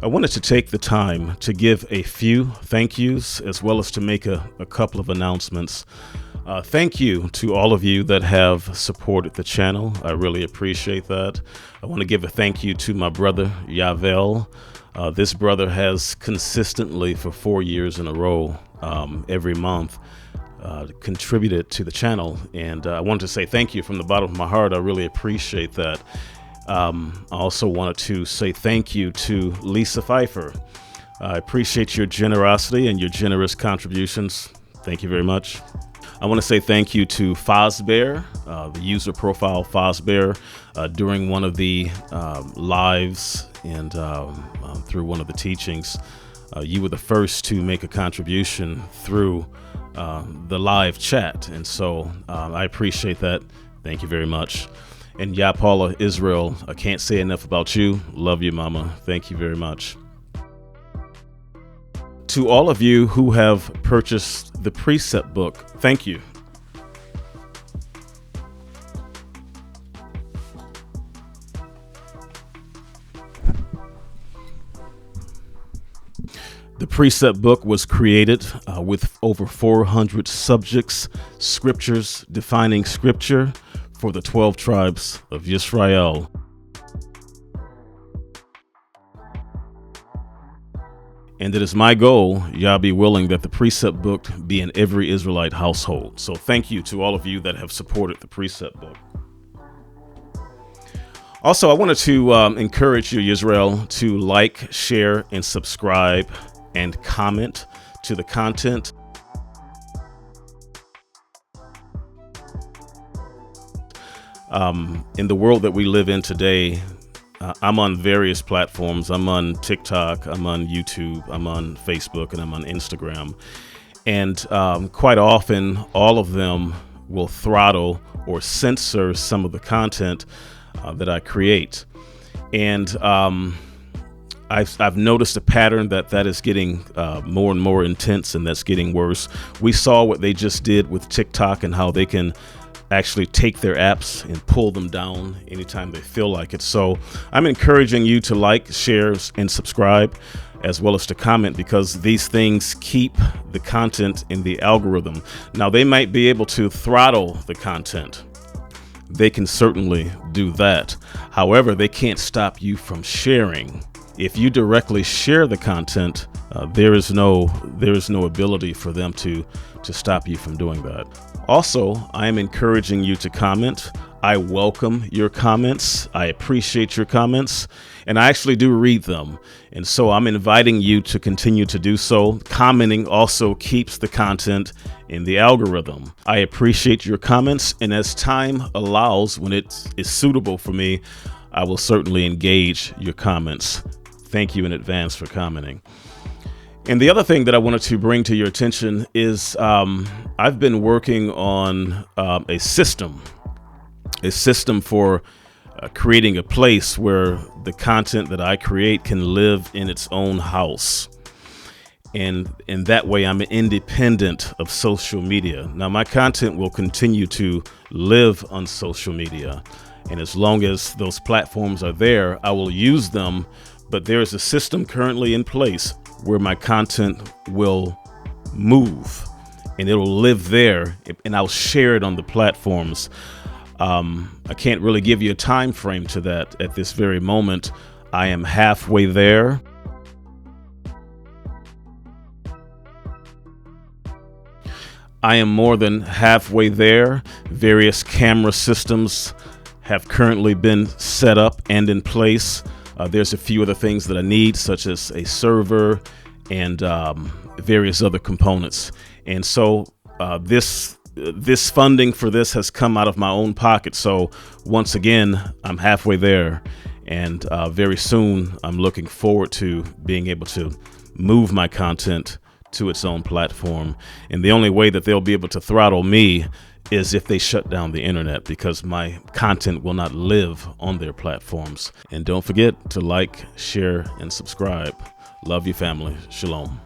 I wanted to take the time to give a few thank yous as well as to make a couple of announcements. Thank you to all of you that have supported the channel. I really appreciate that. I want to give a thank you to my brother, YahRay. This brother has consistently for 4 years in a row, every month, contributed to the channel. And I wanted to say thank you from the bottom of my heart. I really appreciate that. I also wanted to say thank you to Lisa Pfeiffer. I appreciate your generosity and your generous contributions. Thank you very much. I want to say thank you to Fozbear, the user profile Fozbear, during one of the lives and through one of the teachings. You were the first to make a contribution through the live chat, and so I appreciate that. Thank you very much. And Paula Israel, I can't say enough about you. Love you, mama. Thank you very much. To all of you who have purchased the Precept book, thank you. The Precept book was created with over 400 subjects, scriptures, defining scripture for the 12 tribes of Israel. And it is my goal, Yah be willing, that the Precept book be in every Israelite household. So thank you to all of you that have supported the Precept book. Also, I wanted to encourage you, Israel, to like, share, and subscribe and comment to the content. In the world that we live in today, I'm on various platforms. I'm on TikTok, I'm on YouTube, I'm on Facebook, and I'm on Instagram. And quite often, all of them will throttle or censor some of the content that I create. And I've noticed a pattern that is getting more and more intense, and that's getting worse. We saw what they just did with TikTok and how they can actually take their apps and pull them down anytime they feel like it. So I'm encouraging you to like, share, and subscribe, as well as to comment, because these things keep the content in the algorithm. Now, they might be able to throttle the content. They can certainly do that. However, they can't stop you from sharing. If you directly share the content, there is no ability for them to stop you from doing that. Also, I am encouraging you to comment. I welcome your comments. I appreciate your comments, and I actually do read them. And so I'm inviting you to continue to do so. Commenting also keeps the content in the algorithm. I appreciate your comments, and as time allows, when it is suitable for me, I will certainly engage your comments. Thank you in advance for commenting. And the other thing that I wanted to bring to your attention is I've been working on a system for creating a place where the content that I create can live in its own house. And in that way, I'm independent of social media. Now, my content will continue to live on social media. And as long as those platforms are there, I will use them. But there is a system currently in place where my content will move and it'll live there, and I'll share it on the platforms. I can't really give you a time frame to that at this very moment. I am halfway there. I am more than halfway there. Various camera systems have currently been set up and in place. There's a few other things that I need, such as a server and various other components. And so this funding for this has come out of my own pocket. So once again, I'm halfway there. And very soon, I'm looking forward to being able to move my content to its own platform. And the only way that they'll be able to throttle me is if they shut down the internet, because my content will not live on their platforms. And don't forget to like, share, and subscribe. Love you, family. Shalom.